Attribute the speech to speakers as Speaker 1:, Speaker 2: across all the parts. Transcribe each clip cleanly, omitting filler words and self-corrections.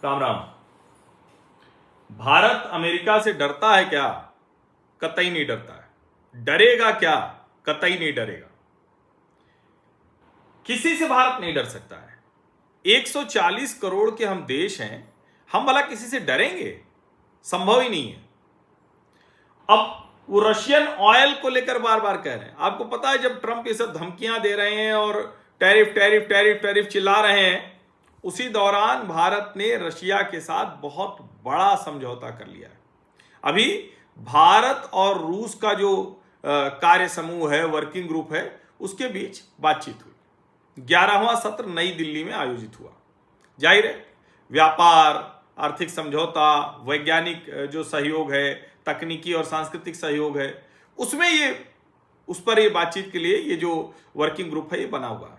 Speaker 1: Ram Ram. Bharat America से डरता है क्या? कतई नहीं डरता है। डरेगा क्या? कतई नहीं डरेगा। किसी से भारत नहीं डर सकता है। 140 करोड़ के हम देश हैं, हम भला किसी से डरेंगे? संभव ही नहीं है। अब वो रशियन ऑयल को लेकर बार बार कह रहे हैं। आपको पता है, जब ट्रंप ये सब धमकियां दे रहे हैं और टैरिफ टैरिफ टैरिफ टैरिफ चिल्ला रहे हैं, उसी दौरान भारत ने रशिया के साथ बहुत बड़ा समझौता कर लिया है। अभी भारत और रूस का जो कार्य समूह है, वर्किंग ग्रुप है, उसके बीच बातचीत हुई। 11वां सत्र नई दिल्ली में आयोजित हुआ। जाहिर है, व्यापार, आर्थिक समझौता, वैज्ञानिक जो सहयोग है, तकनीकी और सांस्कृतिक सहयोग है, उसमें उस पर ये बातचीत के लिए ये जो वर्किंग ग्रुप है ये बना हुआ है।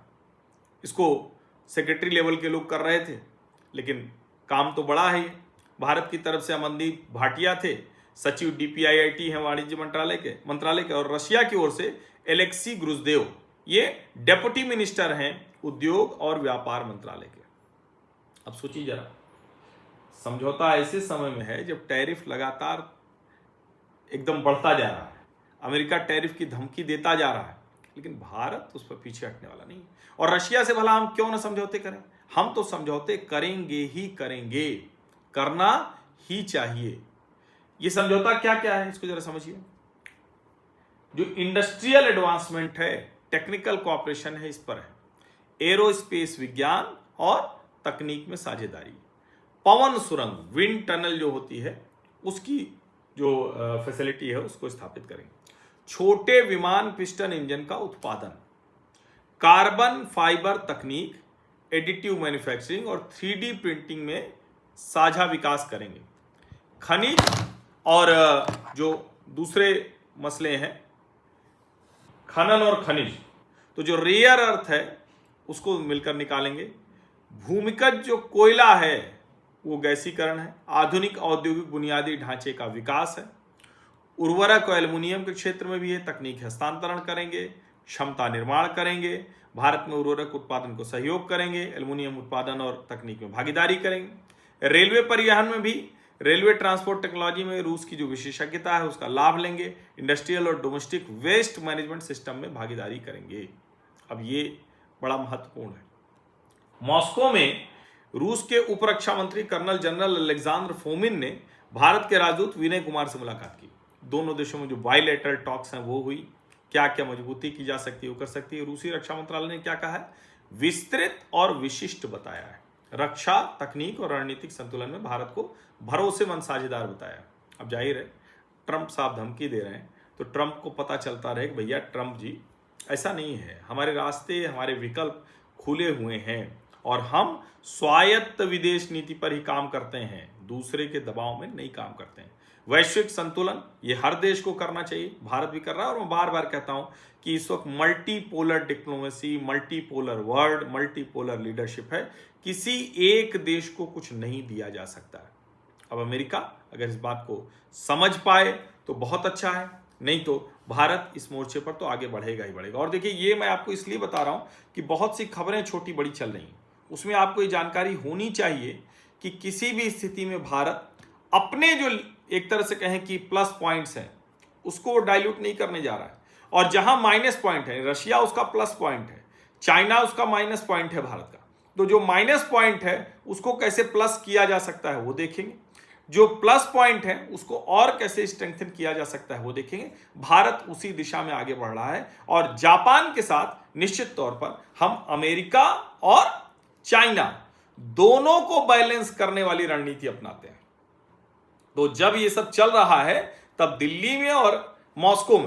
Speaker 1: इसको सेक्रेटरी लेवल के लोग कर रहे थे, लेकिन काम तो बड़ा है। भारत की तरफ से अमनदीप भाटिया थे, सचिव DPIIT हैं वाणिज्य मंत्रालय के, और रशिया की ओर से एलेक्सी ग्रुजदेव, ये डेप्यूटी मिनिस्टर हैं उद्योग और व्यापार मंत्रालय के। अब सोचिए जरा, समझौता ऐसे समय में है जब टैरिफ लगातार एकदम बढ़ता जा रहा है, अमेरिका टैरिफ की धमकी देता जा रहा है, लेकिन भारत उस पर पीछे हटने वाला नहीं। और रशिया से भला हम क्यों ना समझौते करें? हम तो समझौते करेंगे ही करेंगे, करना ही चाहिए। ये समझौता क्या क्या है, इसको जरा समझिए। जो इंडस्ट्रियल एडवांसमेंट है, टेक्निकल कोऑपरेशन है, इस पर है। एरोस्पेस विज्ञान और तकनीक में साझेदारी, पवन सुरंग, विंड टनल जो होती है, उसकी जो फैसिलिटी है उसको स्थापित करेंगे। छोटे विमान पिस्टन इंजन का उत्पादन, कार्बन फाइबर तकनीक, एडिटिव मैन्युफैक्चरिंग और 3D प्रिंटिंग में साझा विकास करेंगे। खनिज और जो दूसरे मसले हैं, खनन और खनिज, तो जो रेयर अर्थ है उसको मिलकर निकालेंगे। भूमिगत जो कोयला है वो गैसीकरण है। आधुनिक औद्योगिक बुनियादी ढांचे का विकास है। उर्वरक और एल्युमिनियम के क्षेत्र में भी है तकनीक हस्तांतरण करेंगे, क्षमता निर्माण करेंगे, भारत में उर्वरक उत्पादन को सहयोग करेंगे, एल्युमिनियम उत्पादन और तकनीक में भागीदारी करेंगे। रेलवे परिवहन में भी, रेलवे ट्रांसपोर्ट टेक्नोलॉजी में रूस की जो विशेषज्ञता है उसका लाभ लेंगे। इंडस्ट्रियल और डोमेस्टिक वेस्ट मैनेजमेंट सिस्टम में भागीदारी करेंगे। अब ये बड़ा महत्वपूर्ण है। मॉस्को में रूस के उप रक्षा मंत्री कर्नल जनरल अलेक्जेंडर फोमिन ने भारत के राजदूत विनय कुमार से मुलाकात की। दोनों देशों में जो बायलैटरल टॉक्स हैं वो हुई। क्या क्या मजबूती की जा सकती है वो कर सकती है। रूसी रक्षा मंत्रालय ने क्या कहा है, विस्तृत और विशिष्ट बताया है। रक्षा, तकनीक और रणनीतिक संतुलन में भारत को भरोसेमंद साझेदार बताया। अब जाहिर है, ट्रंप साहब धमकी दे रहे हैं तो ट्रंप को पता चलता रहे कि भैया ट्रंप जी, ऐसा नहीं है, हमारे रास्ते, हमारे विकल्प खुले हुए हैं और हम स्वायत्त विदेश नीति पर ही काम करते हैं, दूसरे के दबाव में नहीं काम करते हैं। वैश्विक संतुलन ये हर देश को करना चाहिए, भारत भी कर रहा है। और मैं बार बार कहता हूं कि इस वक्त multipolar diplomacy, multipolar world, multipolar leadership है। किसी एक देश को कुछ नहीं दिया जा सकता है। अब अमेरिका अगर इस बात को समझ पाए तो बहुत अच्छा है, नहीं तो भारत इस मोर्चे पर तो आगे बढ़ेगा ही बढ़ेगा। और देखिए, ये मैं आपको इसलिए बता रहा हूं कि बहुत सी खबरें छोटी बड़ी चल रही हैं, उसमें आपको ये जानकारी होनी चाहिए कि किसी भी स्थिति में भारत अपने जो एक तरह से कहें कि प्लस पॉइंट्स हैं उसको डाइल्यूट नहीं करने जा रहा है। और जहां माइनस पॉइंट है, रशिया उसका प्लस पॉइंट है, चाइना उसका माइनस पॉइंट है भारत का, तो जो माइनस पॉइंट है उसको कैसे प्लस किया जा सकता है वो देखेंगे। जो प्लस पॉइंट है उसको और कैसे स्ट्रेंथन किया जा सकता है वो देखेंगे। भारत उसी दिशा में आगे बढ़ रहा है और जापान के साथ निश्चित तौर पर हम अमेरिका और चाइना दोनों को बैलेंस करने वाली रणनीति अपनाते हैं। तो जब ये सब चल रहा है तब दिल्ली में और मॉस्को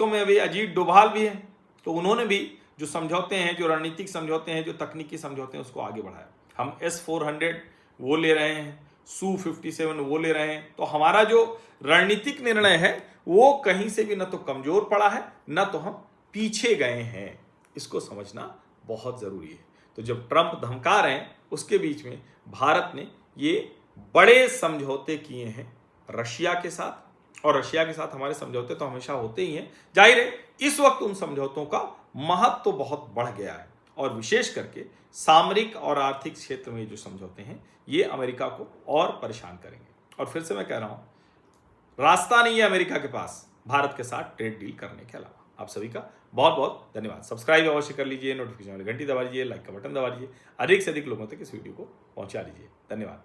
Speaker 1: में अभी अजीत डोभाल भी हैं, तो उन्होंने भी जो समझौते हैं, जो रणनीतिक समझौते हैं, जो तकनीकी समझौते हैं, उसको आगे बढ़ाया। हम S-400 वो ले रहे हैं, Su-57 वो ले रहे हैं। तो हमारा जो रणनीतिक निर्णय है वो कहीं से भी न तो कमजोर पड़ा है, न तो हम पीछे गए हैं। इसको समझना बहुत जरूरी है। तो जब ट्रंप धमका रहे हैं उसके बीच में भारत ने ये बड़े समझौते किए हैं रशिया के साथ, और रशिया के साथ हमारे समझौते तो हमेशा होते ही हैं। जाहिर है, इस वक्त उन समझौतों का महत्व तो बहुत बढ़ गया है और विशेष करके सामरिक और आर्थिक क्षेत्र में जो समझौते हैं ये अमेरिका को और परेशान करेंगे। और फिर से मैं कह रहा हूं, रास्ता नहीं है अमेरिका के पास भारत के साथ ट्रेड डील करने के अलावा। आप सभी का बहुत बहुत धन्यवाद। सब्सक्राइब अवश्य कर लीजिए, नोटिफिकेशन वाली घंटी दबा लीजिए, लाइक का बटन दबा लीजिए, अधिक से अधिक लोगों तक इस वीडियो को पहुंचा लीजिए। धन्यवाद।